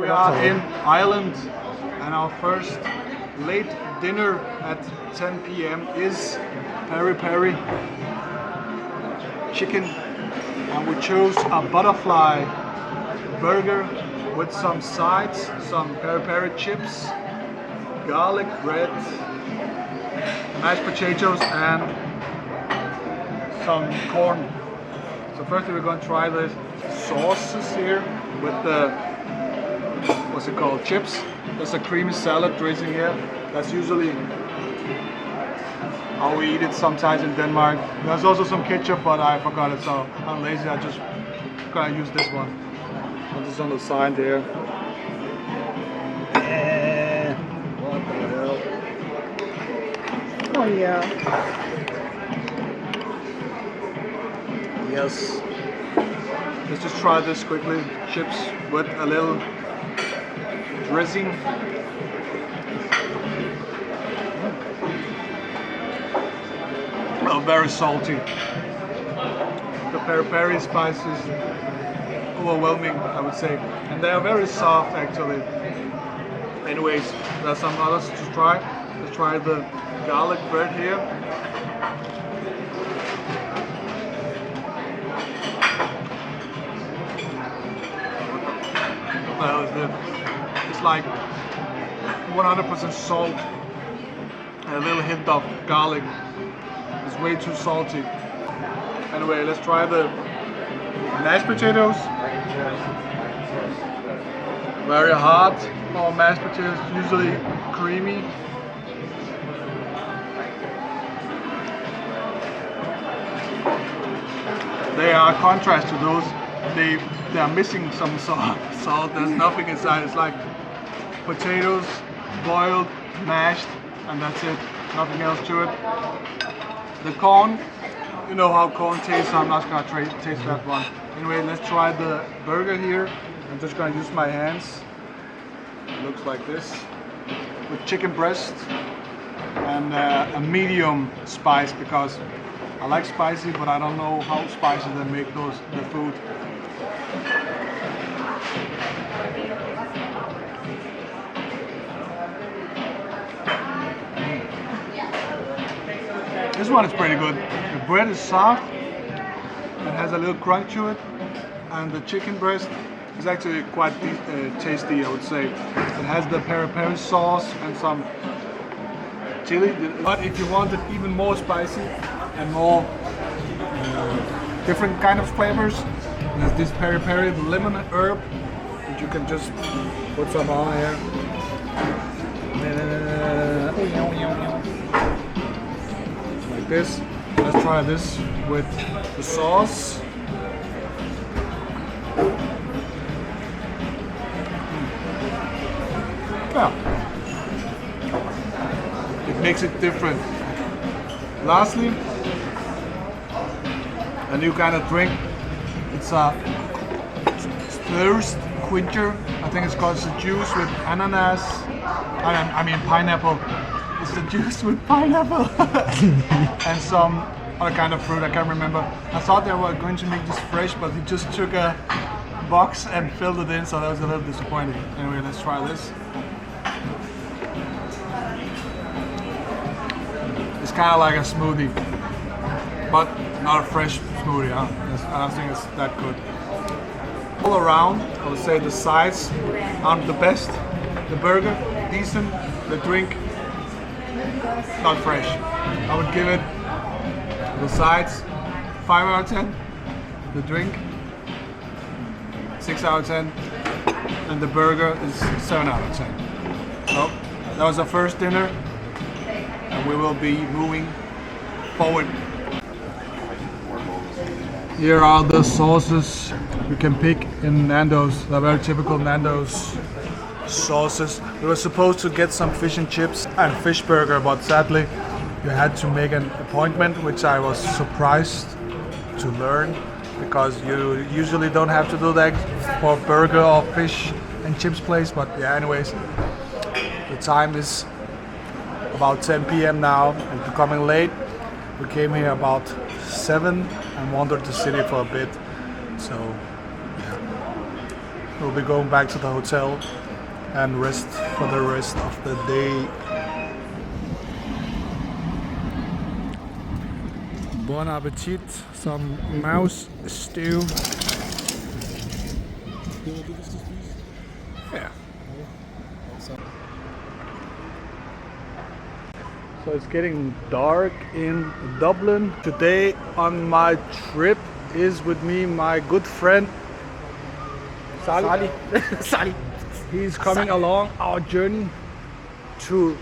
We are in Ireland and our first late dinner at 10 p.m. is peri-peri chicken, and we chose a butterfly burger with some sides, some peri-peri chips, garlic bread, mashed potatoes and some corn. So first we're going to try the sauces here with the, what's it called, chips. There's a creamy salad dressing here. That's usually how we eat it sometimes in Denmark. There's also some ketchup, but I forgot it, so I'm lazy. I just gonna use this one. Put this on the side there. What the hell? Oh yeah. Yes. Let's just try this quickly. Chips with a little dressing. Oh, very salty. The peri-peri spice is overwhelming, I would say. And they are very soft actually. Anyways, there's some others to try. Let's try the garlic bread here. Well, it's like 100% salt and a little hint of garlic. It's way too salty. Anyway, let's try the mashed potatoes. Very hard for mashed potatoes, usually creamy. They are a contrast to those. They are missing some salt. There's nothing inside. It's like potatoes, boiled, mashed, and that's it. Nothing else to it. The corn, you know how corn tastes, so I'm not gonna taste that one. Anyway, let's try the burger here. I'm just gonna use my hands. It looks like this. With chicken breast and a medium spice, because I like spicy, but I don't know how spicy they make the food. This one is pretty good. The bread is soft, it has a little crunch to it, and the chicken breast is actually quite tasty, I would say. It has the peri-peri sauce and some chili. But if you want it even more spicy and more different kind of flavors, there's this peri-peri lemon herb that you can just put some on here. Like this. Let's try this with the sauce. Yeah. It makes it different. Lastly, a new kind of drink. It's a thirst quencher. I think it's called the juice with ananas. I mean pineapple. It's the juice with pineapple and some other kind of fruit. I can't remember. I thought they were going to make this fresh, but he just took a box and filled it in, so that was a little disappointing. Anyway, let's try this. It's kind of like a smoothie, but not a fresh smoothie. Huh? I don't think it's that good. All around, I would say the sides aren't the best. The burger, decent. The drink, not fresh. I would give it the sides 5 out of 10. The drink 6 out of 10. And the burger is 7 out of 10. So that was our first dinner. And we will be moving forward. Here are the sauces you can pick in Nandos. They're very typical Nandos sauces. We were supposed to get some fish and chips and fish burger, but sadly you had to make an appointment, which I was surprised to learn, because you usually don't have to do that for burger or fish and chips place. But yeah, anyways, the time is about 10 p.m. now and becoming late. We came here about 7 and wandered the city for a bit. So yeah, we'll be going back to the hotel and rest for the rest of the day. Bon appetit, some mouse stew. Yeah. So it's getting dark in Dublin. Today on my trip is with me my good friend Salih. Salih. He's coming along our journey to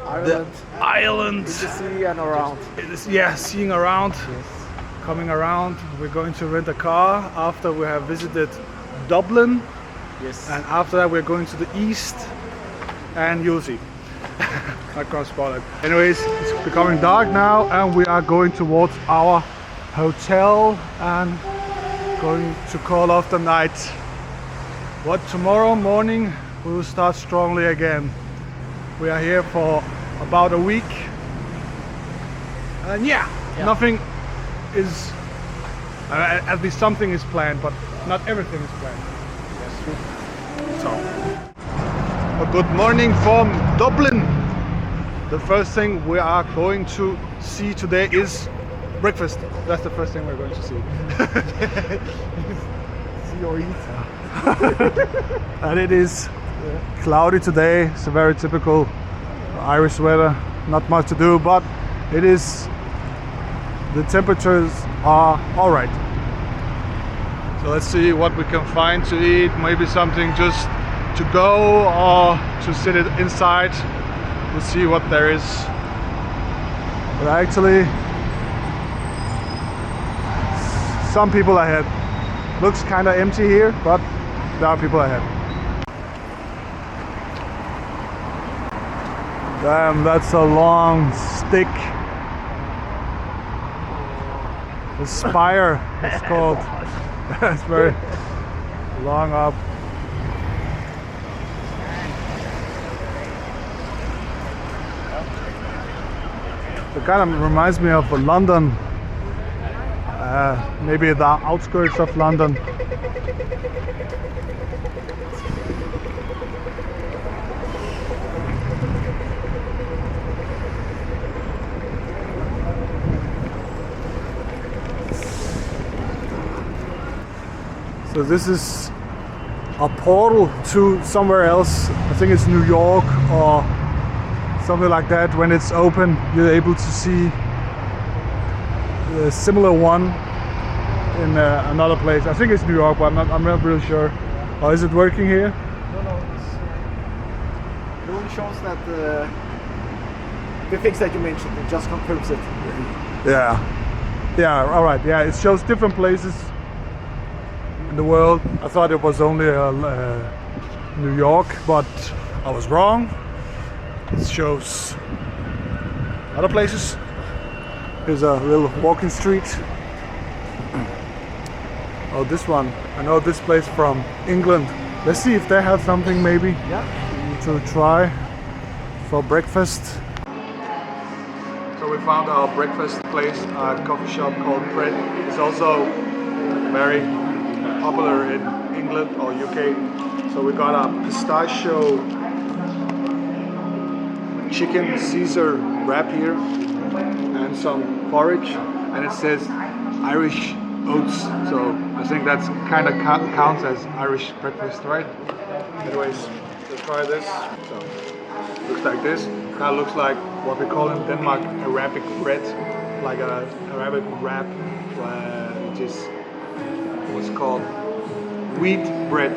Ireland. the island. To see and around. It is, yeah, seeing around, coming around. We're going to rent a car after we have visited Dublin. Yes. And after that we're going to the east, and you'll see. I can't spoil it. Anyways, it's becoming dark now and we are going towards our hotel and going to call off the night. But tomorrow morning we will start strongly again. We are here for about a week. And yeah. Nothing is, at least something is planned, but not everything is planned. So, a good morning from Dublin. The first thing we are going to see today is breakfast. That's the first thing we're going to see. See or eat. And it is cloudy today. It's a very typical Irish weather. Not much to do, but it is. The temperatures are all right. So let's see what we can find to eat. Maybe something just to go or to sit it inside. We'll see what there is. But actually, some people ahead. Looks kind of empty here, but there are people ahead. Damn, that's a long stick. The spire, it's called. It's very long up. It kind of reminds me of London. Maybe the outskirts of London. So this is a portal to somewhere else. I think it's New York or something like that. When it's open, you're able to see a similar one in another place. I think it's New York, but I'm not really sure. Oh, is it working here? No, it only shows that the things that you mentioned, it just confirms it. Yeah, all right. Yeah, it shows different places in the world. I thought it was only New York, but I was wrong. It shows other places. Here's a little walking street. Oh, this one. I know this place from England. Let's see if they have something maybe to try for breakfast. So we found our breakfast place, a coffee shop called Pret. It's also very popular in England or UK. So we got a pistachio chicken Caesar wrap here and some porridge, and it says Irish oats, so I think that's kind of counts as Irish breakfast, right? Anyways, let's try this. So looks like this. Kind of looks like what we call in Denmark Arabic bread, like a Arabic wrap, which is what's called wheat bread,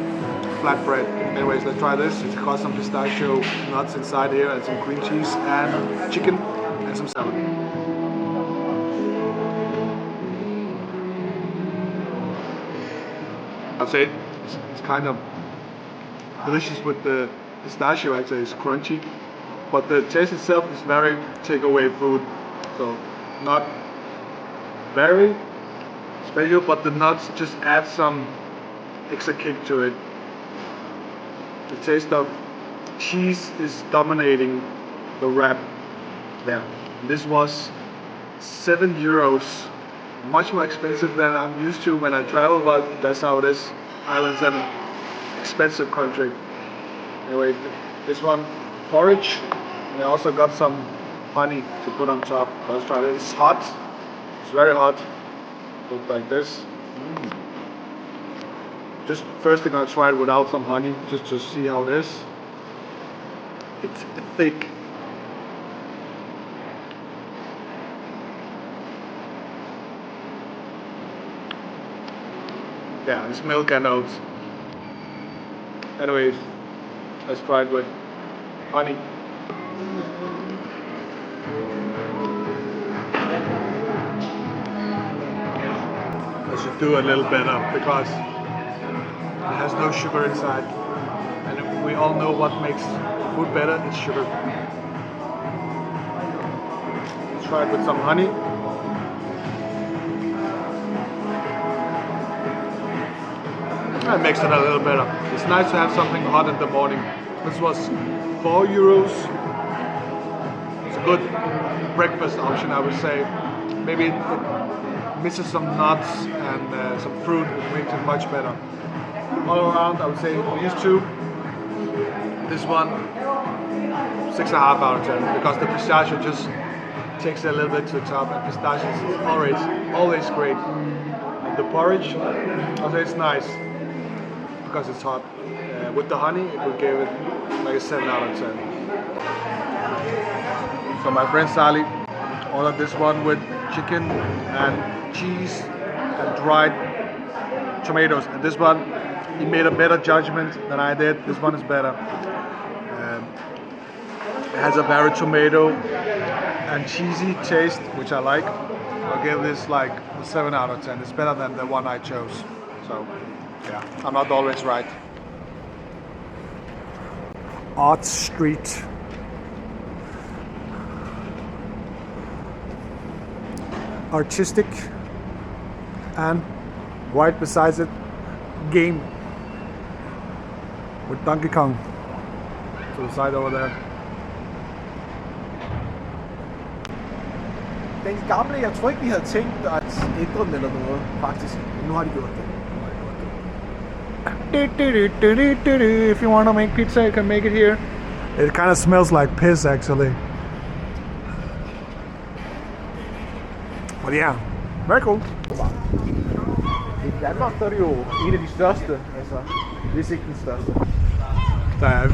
flat bread. Anyways, let's try this. It's got some pistachio nuts inside here and some cream cheese and chicken and some salad. I'd say it's kind of delicious with the pistachio. Actually, it's crunchy, but the taste itself is very takeaway food, so not very special. But the nuts just add some extra kick to it. The taste of cheese is dominating the wrap there. This was €7. Much more expensive than I'm used to when I travel, but that's how it is. Ireland's an expensive country. Anyway, this one, porridge. And I also got some honey to put on top. Let's try it. It's hot. It's very hot. Look like this. Just first thing I'll try it without some honey, just to see how it is. It's thick. Yeah, it's milk and oats. Anyways, let's try it with honey. I should do a little better because it has no sugar inside. And we all know what makes food better, it's sugar. Let's try it with some honey. That makes it a little better. It's nice to have something hot in the morning. This was €4. It's a good breakfast option, I would say. Maybe it misses some nuts and some fruit, which makes it much better. All around, I would say these two. This one, 6.5 out of 10, because the pistachio just takes it a little bit to the top, and pistachio is always great. And the porridge, I'll say it's nice because it's hot. With the honey, it would give it like a 7 out of 10. So my friend Salih ordered this one with chicken and cheese and dried tomatoes, and this one he made a better judgment than I did. This one is better. It has a very tomato and cheesy taste, which I like. I'll give this like a 7 out of 10. It's better than the one I chose. So yeah, I'm not always right. Art Street. Artistic, and right beside it, game with Donkey Kong to the side over there. Den gamle, jeg tror ikke vi havde tænkt at ændre den eller noget, faktisk. Nu har de gjort det. If you want to make pizza, you can make it here. It kind of smells like piss, actually. But yeah, very cool. I Danmark så er det jo en af de største, altså hvis ikke den største.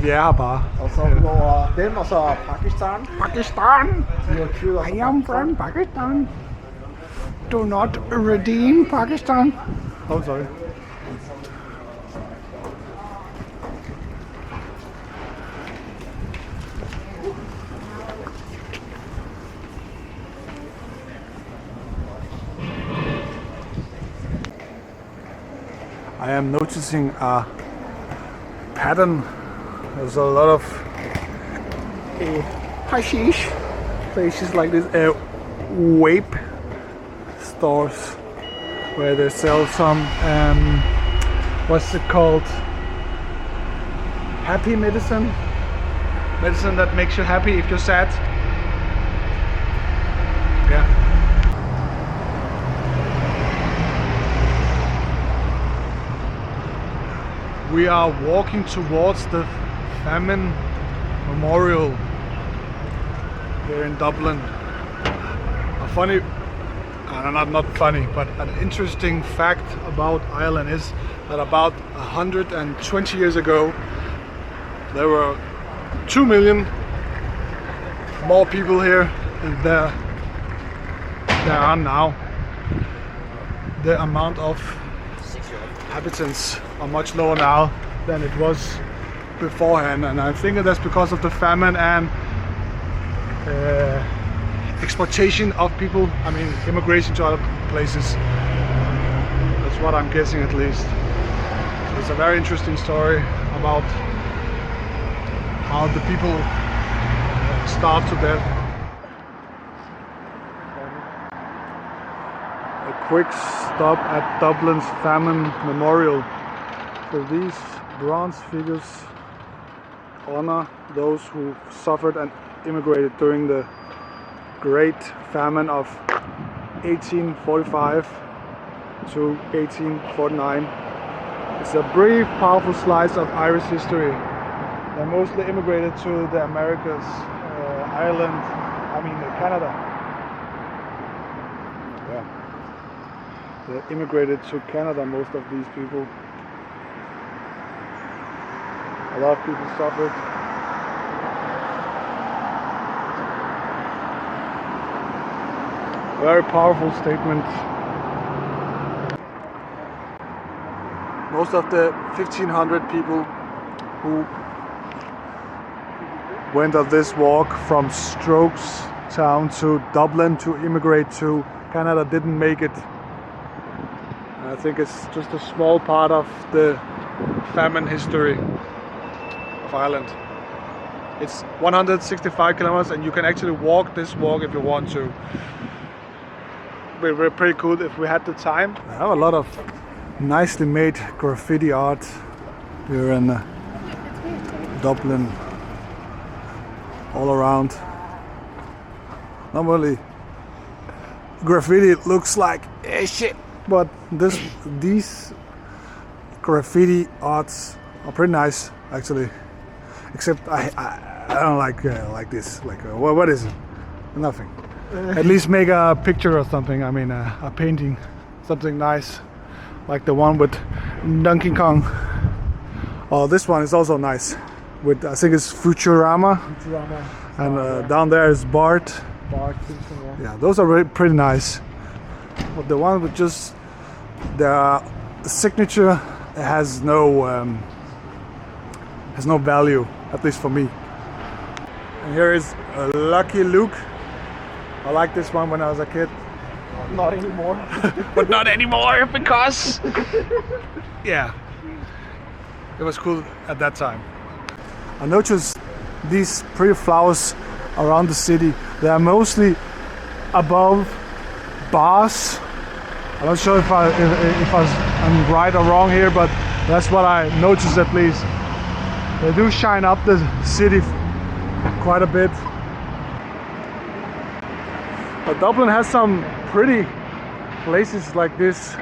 Vi er her bare. Og så over den, og så Pakistan. Pakistan! I am from Pakistan. Do not redeem Pakistan. Oh, sorry. I am noticing a pattern. There's a lot of hashish places like this, vape stores where they sell some what's it called? Happy medicine that makes you happy if you're sad. Yeah. We are walking towards the Famine Memorial here in Dublin. A funny, not funny, but an interesting fact about Ireland is that about 120 years ago there were 2 million more people here than there are now. The amount of inhabitants are much lower now than it was beforehand, and I think that's because of the famine and exportation of people, I mean immigration to other places. That's what I'm guessing, at least. So it's a very interesting story about how the people starved to death. A quick stop at Dublin's Famine Memorial. So these bronze figures honor those who suffered and immigrated during the Great Famine of 1845 to 1849 It's a brief, powerful slice of Irish history. They mostly immigrated to the Americas, Ireland, Canada. Yeah. They immigrated to Canada, most of these people. A lot of people suffered. Very powerful statement. Most of the 1,500 people who went on this walk from Strokes town to Dublin to immigrate to Canada didn't make it. I think it's just a small part of the famine history of Ireland. It's 165 kilometers and you can actually walk this walk if you want to. We're pretty cool if we had the time. I have a lot of nicely made graffiti art here in Dublin, all around. Normally graffiti looks like shit, but these graffiti arts are pretty nice actually. Except I don't like this. What is it? Nothing. At least make a picture or something. A painting, something nice. Like the one with Donkey Kong. Oh, this one is also nice. With I think it's Futurama. And down there is Bart. Simpson, yeah, those are really pretty nice. But the one with just the signature has no value, at least for me. And here is Lucky Luke. I liked this one when I was a kid. Not anymore. But not anymore because yeah, it was cool at that time. I noticed these pretty flowers around the city. They are mostly above bars. I'm not sure if I'm right or wrong here, but that's what I noticed at least. They do shine up the city quite a bit. But Dublin has some pretty places like this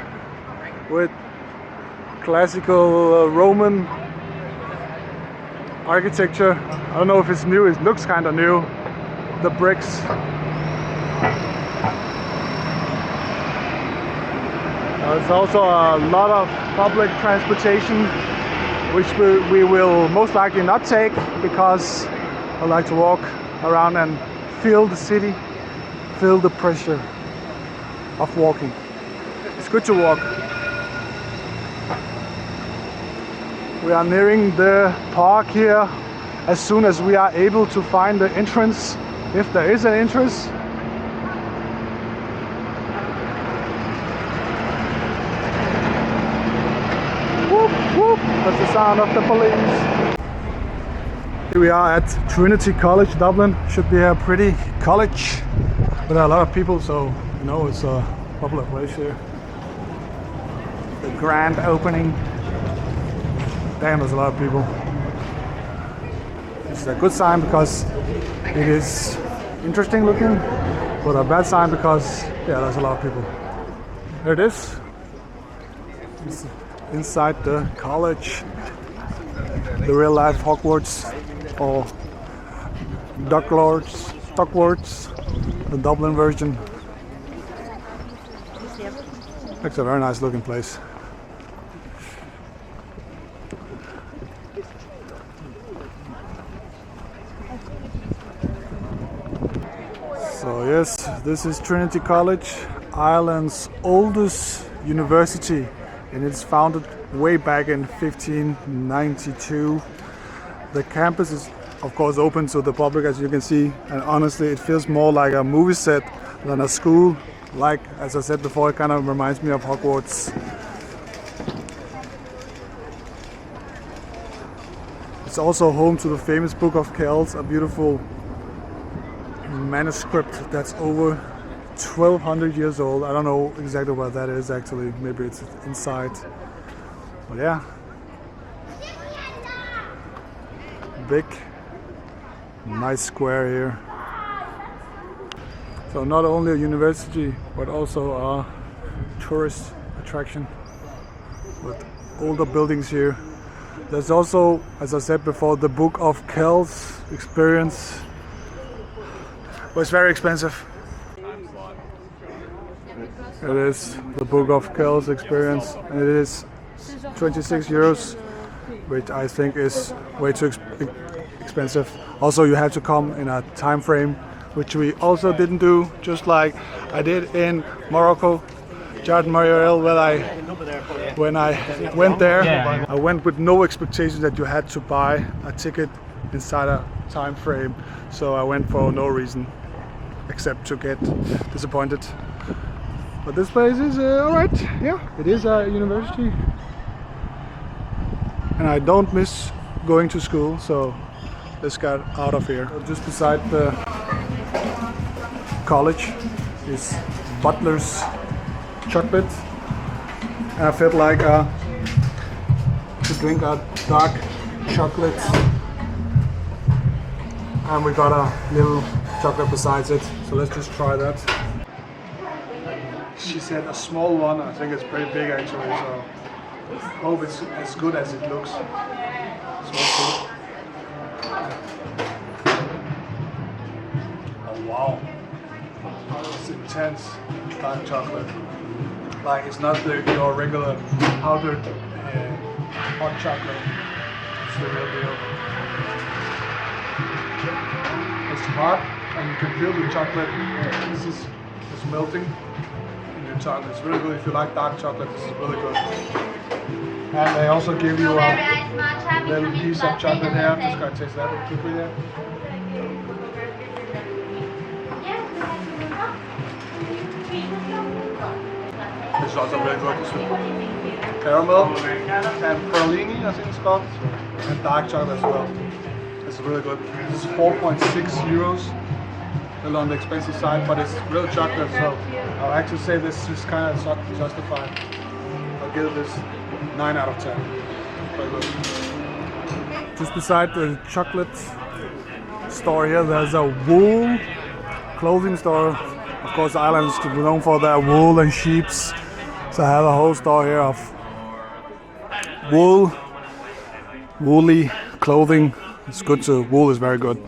with classical Roman architecture. I don't know if it's new, it looks kind of new. The bricks. There's also a lot of public transportation, which we will most likely not take because I like to walk around and feel the city, feel the pressure of walking. It's good to walk. We are nearing the park here as soon as we are able to find the entrance, if there is an entrance. Whoop, whoop. That's the sound of the police. Here we are at Trinity College, Dublin. Should be a pretty college, but there are a lot of people, so you know it's a popular place here. The grand opening. Damn, there's a lot of people. It's a good sign because it is interesting looking, but a bad sign because yeah, there's a lot of people. There it is. It's inside the college, the real life Hogwarts or Ducklords, the Dublin version. It's a very nice looking place. So yes, this is Trinity College, Ireland's oldest university, and it's founded way back in 1592. The campus is of course open to the public, as you can see, and honestly it feels more like a movie set than a school. Like, as I said before, it kind of reminds me of Hogwarts. It's also home to the famous Book of Kells, a beautiful manuscript that's over 1200 years old. I don't know exactly what that is actually, maybe it's inside. But yeah. Big, nice square here. So not only a university, but also a tourist attraction with older buildings here. There's also, as I said before, the Book of Kells experience. But it's very expensive. It is the Book of Kells experience, and it is 26 euros, which I think is way too expensive. Also, you have to come in a time frame, which we also didn't do, just like I did in Morocco. Jordan Mariel, when I went there, I went with no expectation that you had to buy a ticket inside a time frame. So I went for no reason except to get disappointed. But this place is alright. Yeah, it is a university. And I don't miss going to school, so let's get out of here. Just beside the college is Butlers chocolate, and I felt like to drink a dark chocolate, and we got a little chocolate besides it, so let's just try that. She said a small one. I think it's pretty big actually, so hope it's as good as it looks. Smells good. Oh wow, it's intense dark chocolate. Like it's not your regular powdered hot chocolate. It's the real deal. It's hot, and you can feel the chocolate pieces is melting in your tongue. It's really good if you like dark chocolate. This is really good. And they also give you a little piece of chocolate here. I'm just gonna taste that real quickly there. It's also really good. It's caramel and pralini, I think it's called, and dark chocolate as well. It's really good. It's 4.6 euros, a little on the expensive side, but it's real chocolate, so I'll actually say this is kind of justified. I'll give this 9 out of 10. Very good. Just beside the chocolate store here, there's a wool clothing store. Of course, the island is known for their wool and sheeps. So I have a whole store here of woolly clothing. It's good to, wool is very good,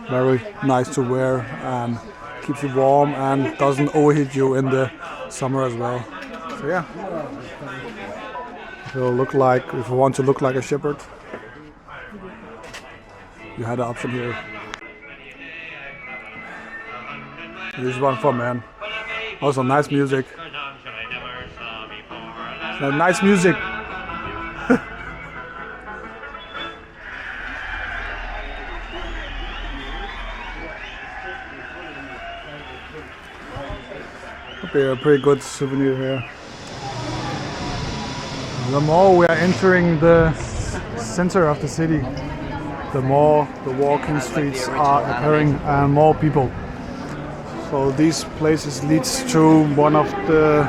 very nice to wear and keeps you warm and doesn't overheat you in the summer as well. So yeah, it'll look like, if you want to look like a shepherd, you had the option here. This is one for men. Also nice music. Nice music. Could be a pretty good souvenir here. The more we are entering the center of the city, the more the walking streets are appearing and more people. So these places leads to one of the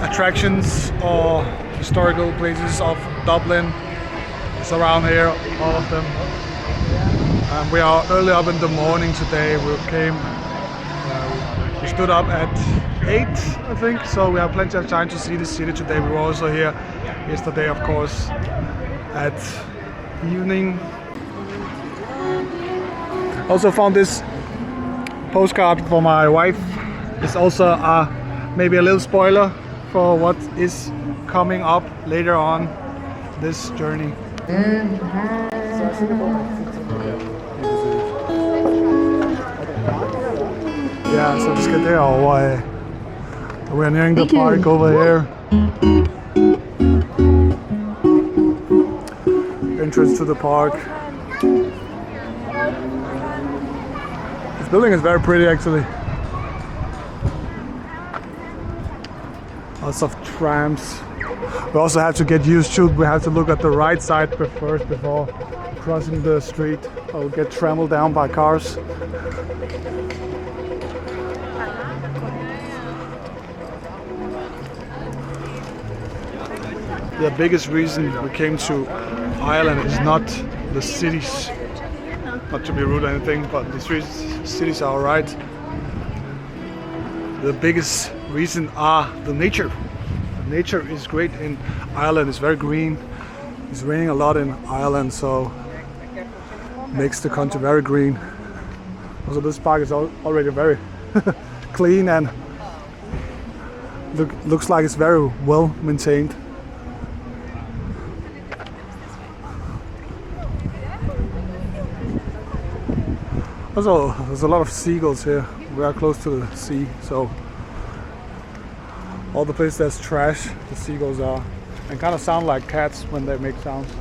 attractions or historical places of Dublin. It's around here, all of them. We are early up in the morning today. We stood up at 8, I think, so we have plenty of time to see the city today. We were also here yesterday, of course, at evening. Also found this postcard for my wife. It's also maybe a little spoiler for what is coming up later on this journey. Yeah, så vi skal derover. We're nearing the park over here. Entrance to the park. This building is very pretty actually. Lots of trams. We also have to get used to it. We have to look at the right side first before crossing the street. Or get trampled down by cars. The biggest reason we came to Ireland is not the cities. Not to be rude or anything, but the cities are alright. The biggest reason are the nature. nature is great in Ireland. It's very green. It's raining a lot in Ireland, so makes the country very green. Also, this park is already very clean and looks like it's very well maintained. Also, there's a lot of seagulls here. We are close to the sea, so all the places there's trash, the seagulls are, and kind of sound like cats when they make sounds.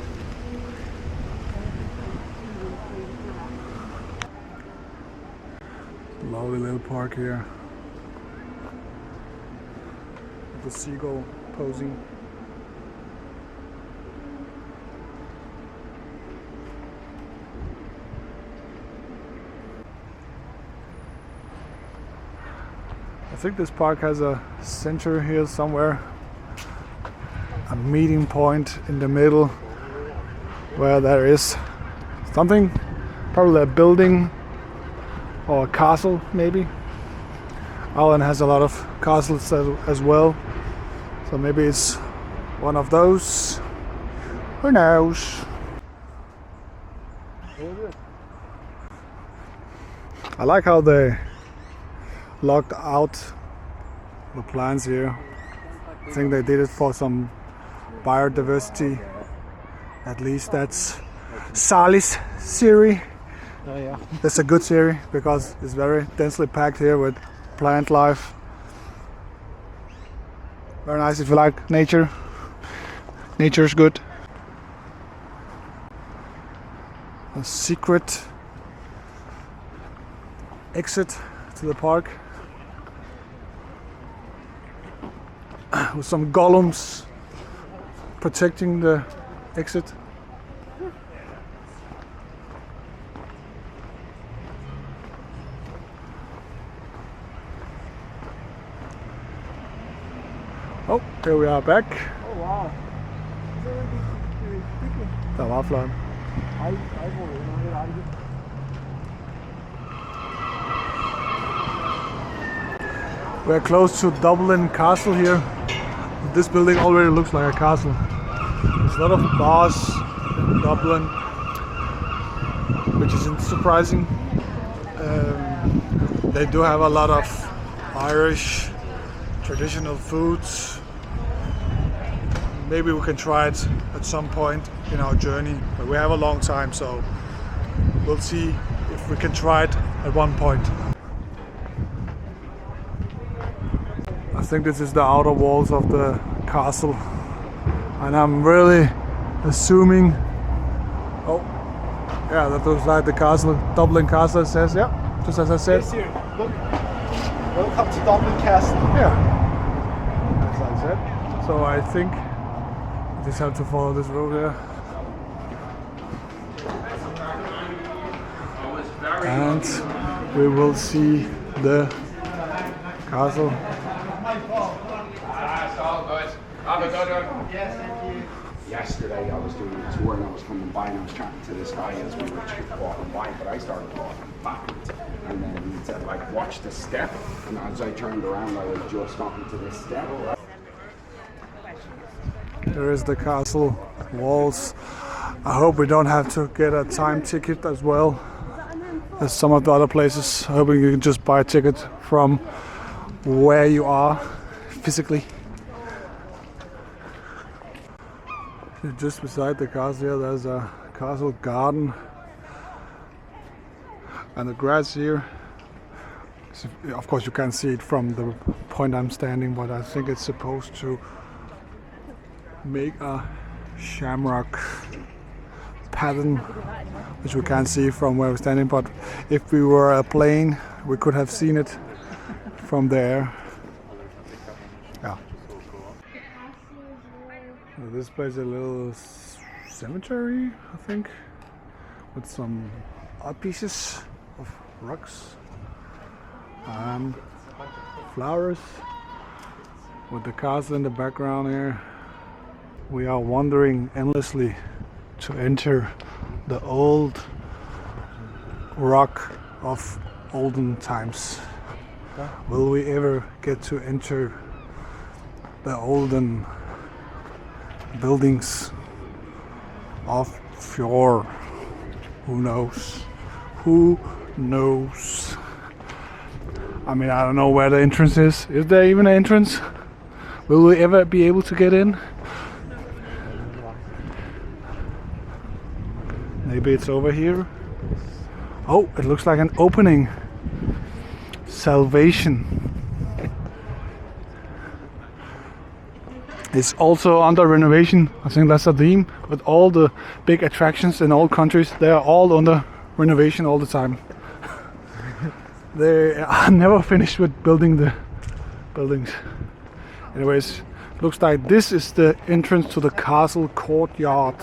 Lovely little park here. The seagull posing. I think this park has a center here somewhere, a meeting point in the middle where there is something, probably a building or a castle maybe. Ireland has a lot of castles as well, so maybe it's one of those. Who knows? I like how they locked out the plants here. I think they did it for some biodiversity. At least that's Salih's theory. Oh yeah. That's a good theory because it's very densely packed here with plant life. Very nice if you like nature. Nature's good. A secret exit to the park with some golems protecting the exit. Oh, here we are back. Oh wow. Der var flot. We're close to Dublin Castle here. This building already looks like a castle. There's a lot of bars in Dublin, which isn't surprising. They do have a lot of Irish traditional foods. Maybe we can try it at some point in our journey, but we have a long time, so we'll see if we can try it at one point. I think this is the outer walls of the castle, and I'm really assuming, oh yeah, that looks like the castle, Dublin Castle. It says, yeah, just as I said. Yes, here. Look. Welcome to Dublin Castle. Yeah, as I said. So I think I just have to follow this road here. And we will see the castle. That's all good. Have a good one. Yes, thank you. Yesterday I was doing a tour and I was coming by and I was chatting to this guy as we were walking by, but I started walking backwards. And then he said, like, watch the step. And as I turned around, I was just onto to this step. There is the castle walls. I hope we don't have to get a time ticket as well as some of the other places. I hope you can just buy a ticket from where you are physically. Just beside the castle here, there's a castle garden. And the grass here, of course you can't see it from the point I'm standing, but I think it's supposed to make a shamrock pattern, which we can't see from where we're standing, but if we were a plane we could have seen it from there. Yeah. So this place is a little cemetery, I think, with some art pieces of rocks and flowers with the castle in the background here. We are wandering endlessly to enter the old rock of olden times. Will we ever get to enter the olden buildings of Fjord. Who knows? Who knows? I mean, I don't know where the entrance is. Is there even an entrance? Will we ever be able to get in? Maybe it's over here. Oh, it looks like an opening. Salvation. It's also under renovation. I think that's a theme. With all the big attractions in all countries, they are all under renovation all the time. They are never finished with building the buildings. Anyways, looks like this is the entrance to the castle courtyard.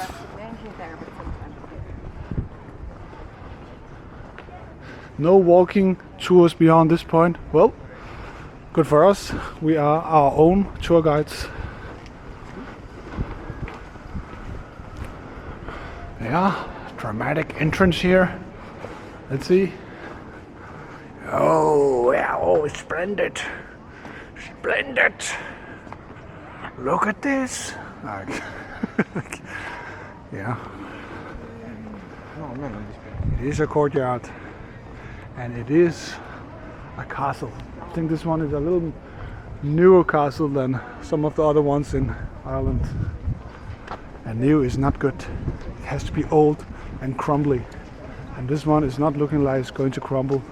No walking tours beyond this point. Well, good for us. We are our own tour guides. Yeah, dramatic entrance here. Let's see. Oh, yeah, oh, splendid. Splendid. Look at this. Yeah. It is a courtyard. And it is a castle. I think this one is a little newer castle than some of the other ones in Ireland. And new is not good. It has to be old and crumbly. And this one is not looking like it's going to crumble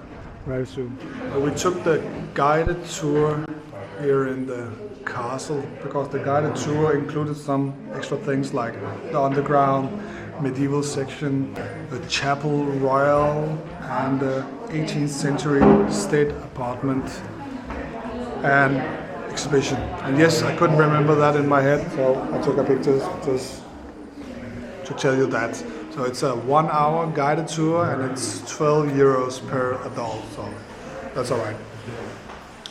very soon. We took the guided tour here in the castle because the guided tour included some extra things like the underground medieval section, the chapel royal, and the 18th century state apartment and exhibition. And yes, I couldn't remember that in my head, so I took a picture just to tell you that. So it's a 1 hour guided tour and it's 12 euros per adult, so that's alright,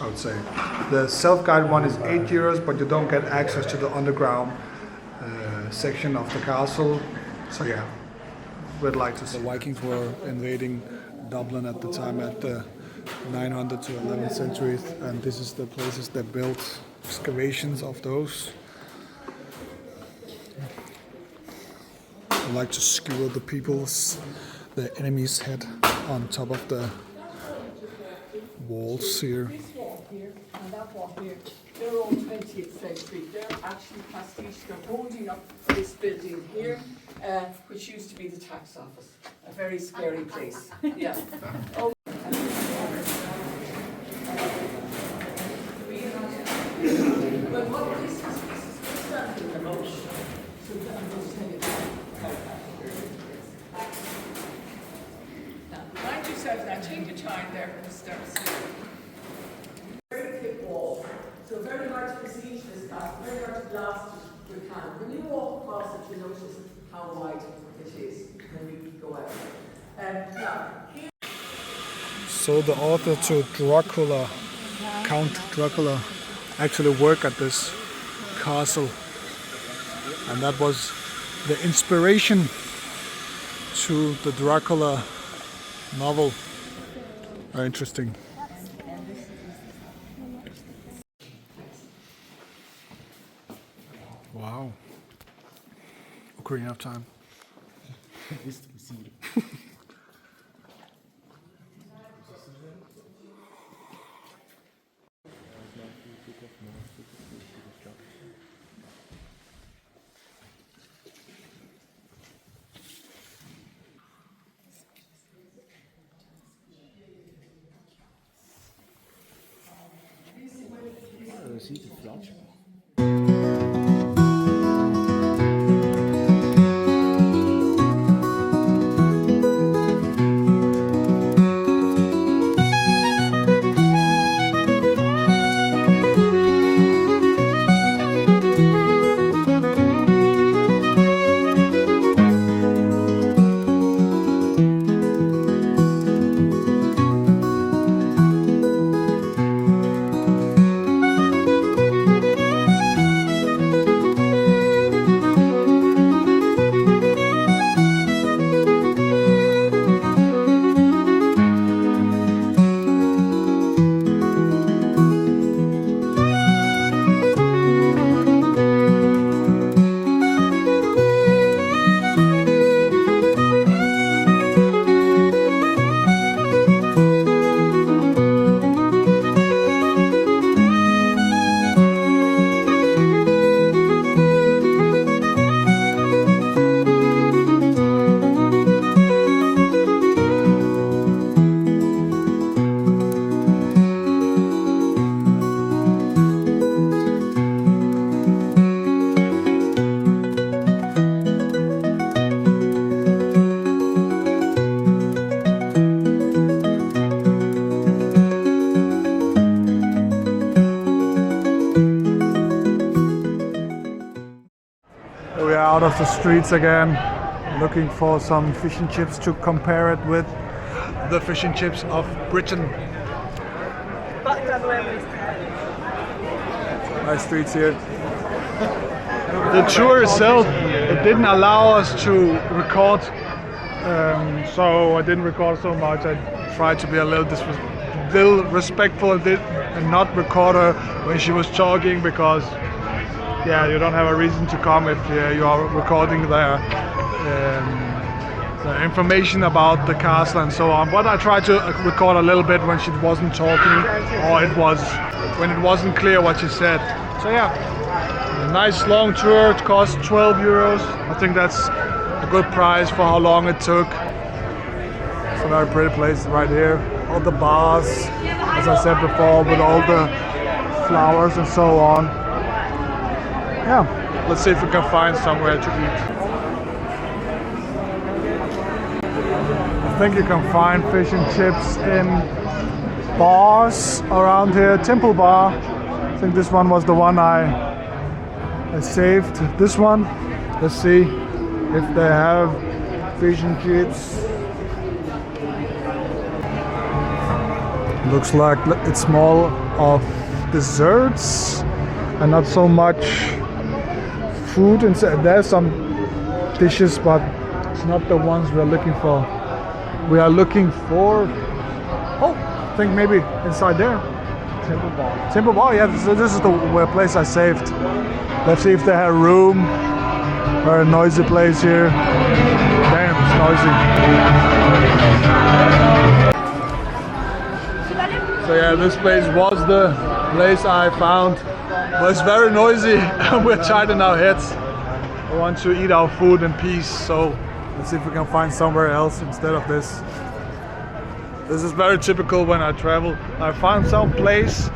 I would say. The self-guided one is 8 euros, but you don't get access to the underground section of the castle. So yeah, we'd like to see. The Vikings were invading Dublin at the time at the 900 to 11th centuries, and this is the places that built excavations of those. I like to skewer the enemy's head on top of the walls here. This wall here and that wall here, they're all 20th century. They're actually pastiche. They're holding up this building here, which used to be the tax office. A very scary place. Yeah. Oh. But what this is standing the most. So I'm just saying it. Now, mind yourself now, take your time there for the steps. Very thick walls, so very hard to besiege this castle, very hard to blast it with cannon. When you walk across it, you notice how wide it is when you go out. Now, here So the author to Dracula, Count Dracula, actually worked at this castle, and that was the inspiration to the Dracula novel. Very interesting. Wow. Ocarina of Time. the streets again, looking for some fish and chips to compare it with the fish and chips of Britain. Nice streets here. The tour itself, it didn't allow us to record, so I didn't record so much. I tried to be a little respectful and not record her when she was talking, because yeah, you don't have a reason to come if you are recording the information about the castle and so on. But I tried to record a little bit when she wasn't talking, or when it wasn't clear what she said. So yeah, a nice long tour. It cost 12 euros. I think that's a good price for how long it took. It's a very pretty place right here. All the bars, as I said before, with all the flowers and so on. Yeah, let's see if we can find somewhere to eat. I think you can find fish and chips in bars around here. Temple Bar. I think this one was the one I saved. This one. Let's see if they have fish and chips. Looks like it's more of desserts and not so much food. And there's some dishes, but it's not the ones we're looking for. We are looking for, oh, I think maybe inside there. Temple Bar. Temple Bar, yeah, so this is the place I saved. Let's see if they have room. Very noisy place here. Damn, it's noisy. So yeah, this place was the place I found. But it's very noisy and we're tired in our heads. I want to eat our food in peace, so let's see if we can find somewhere else instead of this. This is very typical when I travel. I find some place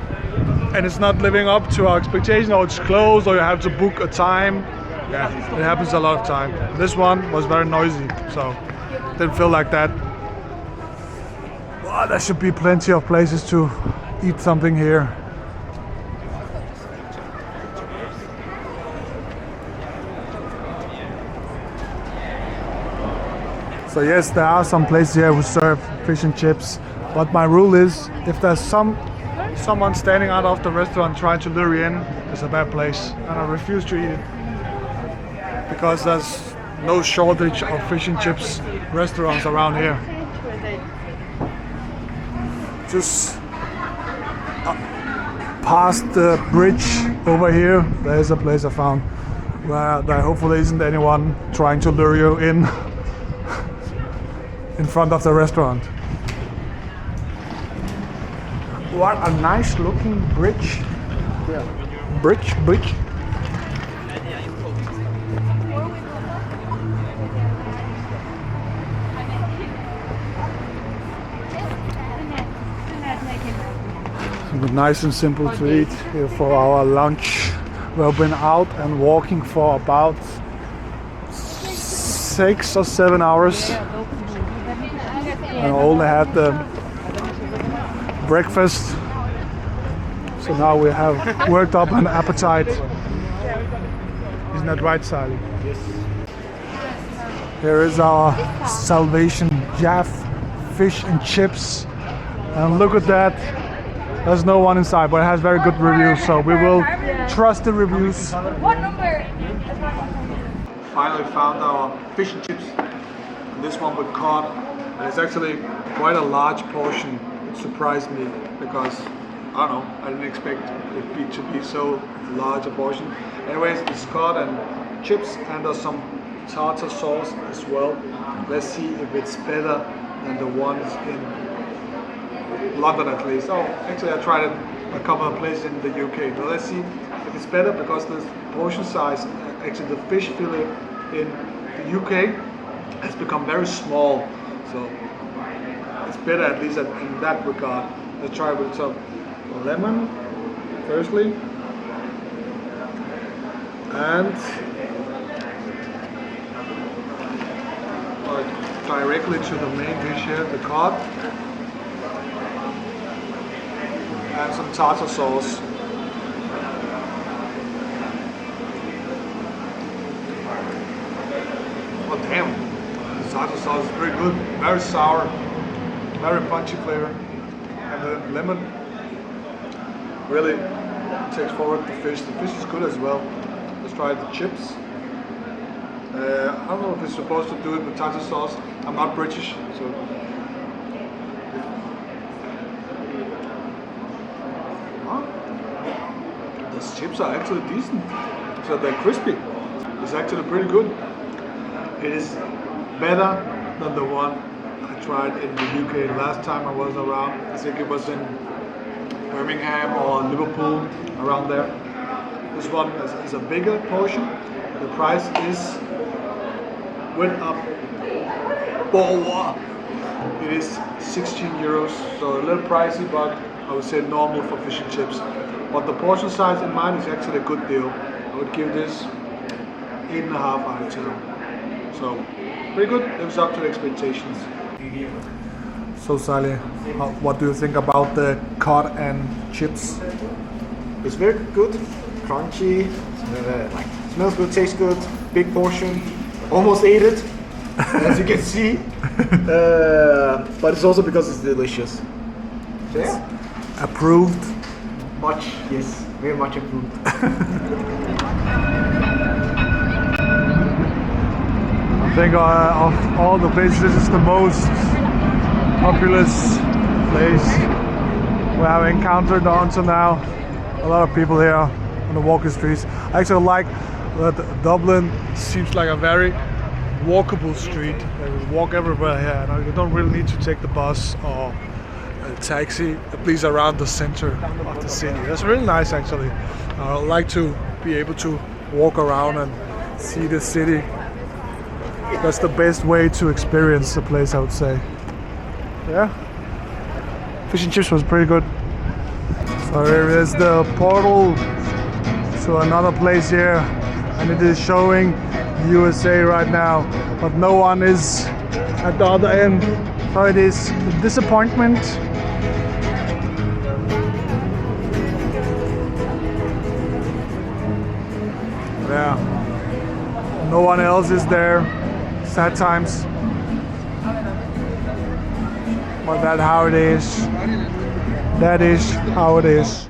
and it's not living up to our expectation, or it's closed, or you have to book a time. Yeah, it happens a lot of time. This one was very noisy, so didn't feel like that. Well, there should be plenty of places to eat something here. So yes, there are some places here who serve fish and chips, but my rule is, if there's someone standing out of the restaurant trying to lure you in, it's a bad place, and I refuse to eat it, because there's no shortage of fish and chips restaurants around here. Just past the bridge over here, there is a place I found where there hopefully isn't anyone trying to lure you in front of the restaurant. What a nice looking bridge. Yeah. Bridge. Nice and simple to eat here for our lunch. We've been out and walking for about 6 or 7 hours. And only had the breakfast. So now we have worked up an appetite. Isn't that right, Salih? Yes. Here is our Salvation Jaff fish and chips. And look at that. There's no one inside, but it has very good reviews, so we will trust the reviews. What number? Finally found our fish and chips. And this one with cod. And it's actually quite a large portion. It surprised me because, I don't know, I didn't expect it to be so large a portion. Anyways, it's cod and chips, and there's some tartar sauce as well. Let's see if it's better than the ones in London at least. Oh, actually I tried it a couple of places in the UK. So let's see if it's better, because the portion size, actually the fish fillet in the UK has become very small. So it's better at least in that regard. Let's try with some lemon firstly. And directly to the main dish here, the cod. And some tartar sauce. sauce is very good, very sour, very punchy flavor, and the lemon really takes forward the fish. The fish is good as well. Let's try the chips. I don't know if it's supposed to do it with tartar sauce. I'm not British, so. These chips are actually decent. So they're crispy. It's actually pretty good. It is better than the one I tried in the UK last time I was around. I think it was in Birmingham or Liverpool, around there. This one is a bigger portion. The price went up. It is 16 euros, so a little pricey, but I would say normal for fish and chips. But the portion size in mine is actually a good deal. I would give this 8.5 out of 10. So pretty good, lives up to the expectations. So Salih, what do you think about the cod and chips? It's very good, crunchy, like smells good, tastes good, big portion. Almost ate it, as you can see. But it's also because it's delicious. So yeah. Approved. Much, yes, very much approved. I think of all the places, this is the most populous place we have encountered until now. A lot of people here on the walking streets. I actually like that Dublin seems like a very walkable street. You walk everywhere here. You don't really need to take the bus or a taxi, at least around the center of the city. That's really nice actually. I would like to be able to walk around and see the city. That's the best way to experience the place, I would say. Yeah. Fish and chips was pretty good. So here is the portal to another place here, and it is showing USA right now, but no one is at the other end. So it is a disappointment. Yeah. No one else is there. Sad times. But that's how it is. That is how it is.